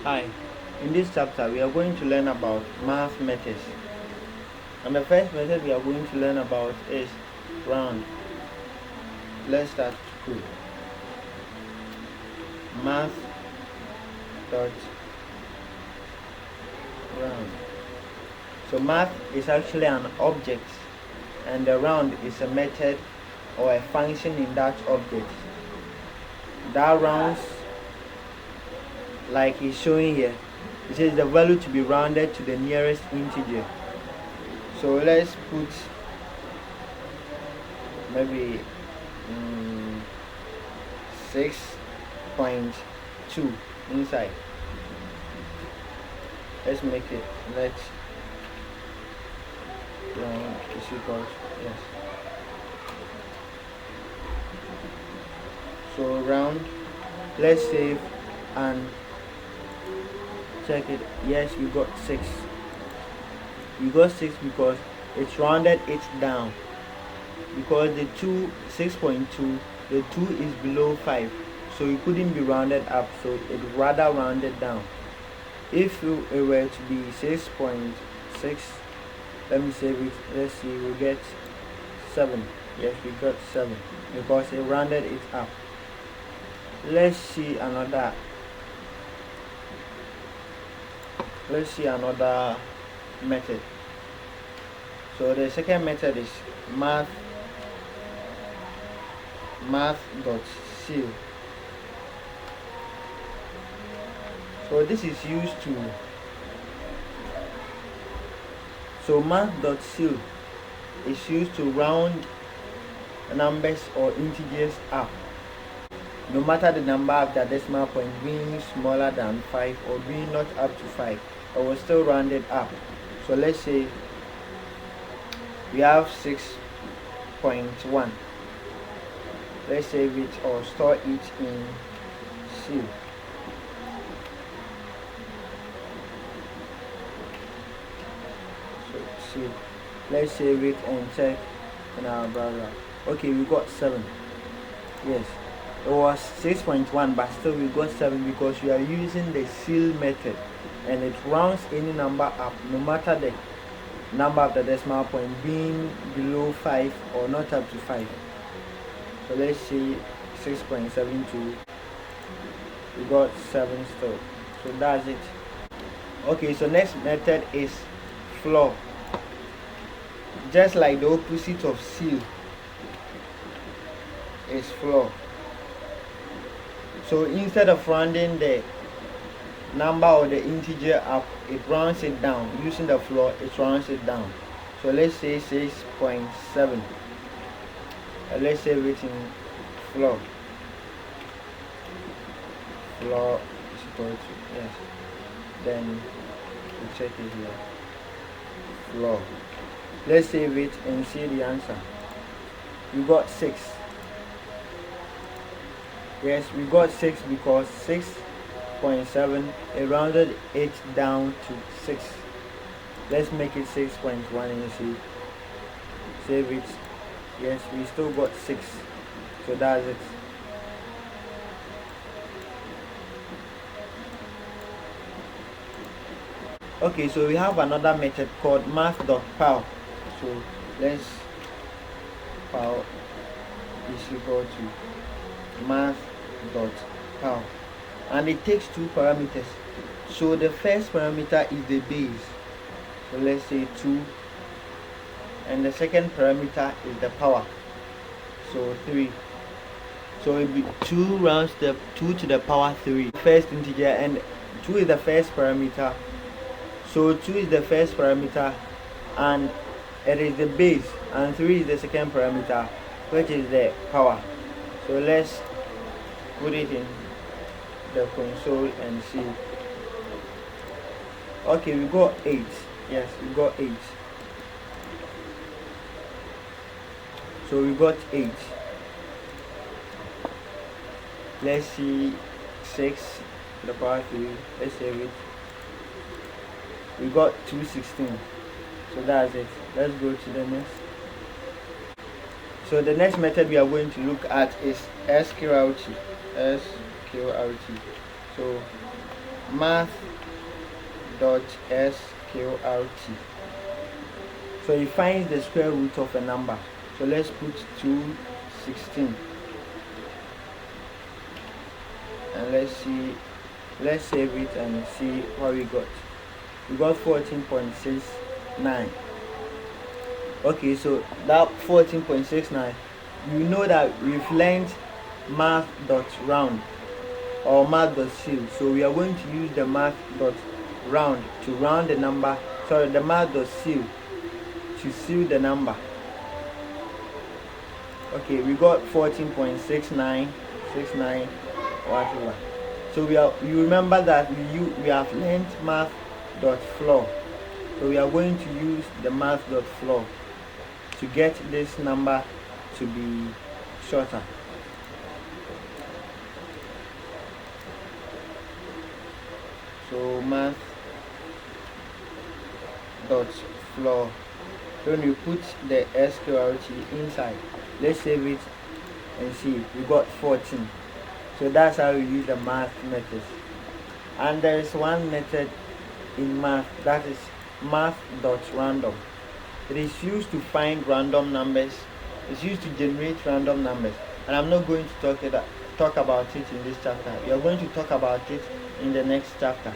Hi, in this chapter we are going to learn about math methods, and the first method we are going to learn about is round. Let's start with code. Math dot round. So math is actually an object and the round is a method or a function in that object that rounds, like it's showing here. It says the value to be rounded to the nearest integer. So let's put maybe 6.2 inside. Let's make it round is equal to, yes. So round, let's save and check it. Yes, we got 6. We got 6 because it's rounded it down, because the 6.2, the 2 is below 5, so it couldn't be rounded up, so it rather rounded down. If it were to be 6.6, let me save it. Let's see, we get 7. Yes, we got 7 because it rounded it up. Let's see another method. So the second method is math.ceil. So this is used to, so math.ceil is used to round numbers or integers up, no matter the number after decimal point being smaller than 5 or being not up to 5, it will still round it up. So let's say we have 6.1. Let's save it or store it in ceil. So let's save it and check in our browser. Okay, we got 7. Yes, it was 6.1, but still we got 7 because we are using the ceil method, and it rounds any number up, no matter the number of the decimal point being below 5 or not up to 5. So let's see 6.72. We got 7 still. So that's it. Okay, so next method is floor. Just like the opposite of ceil is floor. So instead of rounding the number or the integer up, it rounds it down. Using the floor, it rounds it down. So let's say 6.7. Let's save it in floor. Floor is equal to, yes. Then we check it here. Floor. Let's save it and see the answer. We got 6. Yes, we got 6 because 6.7, it rounded it down to 6. Let's make it 6.1 and see. Save it. Yes, we still got 6. So that's it. Okay, so we have another method called math.floor. So let's floor is equal to math.floor, and it takes 2 parameters. So the first parameter is the base, so let's say 2, and the second parameter is the power, so 3. So it will be 2 rounds the 2 to the power 3, first integer, and 2 is the first parameter. So 2 is the first parameter and it is the base, and 3 is the second parameter, which is the power. So let's put it in the console and see. Okay, we got 8. Yes, we got 8. So we got 8. Let's see 6 to the power 3. Let's save it. We got 216. So that's it. Let's go to the next. So the next method we are going to look at is SQRT. So math.sqrt. So it finds the square root of a number. So let's put 216, and let's save it and see what we got. We got 14.69. Okay, so that 14.69, you know that we've learned math.round or math.ceil. So we are going to use the math.round to round the number, sorry, the math.ceil to seal the number. Okay, we got 14.69 whatever. So you remember that we have learned math.floor. So we are going to use the math.floor to get this number to be shorter. So math.floor. When you put the sqrt inside, let's save it and see. We got 14. So that's how we use the math method. And there is one method in math, that is math.random. It is used to find random numbers. It's used to generate random numbers, and I'm not going to talk about it in this chapter. We are going to talk about it in the next chapter.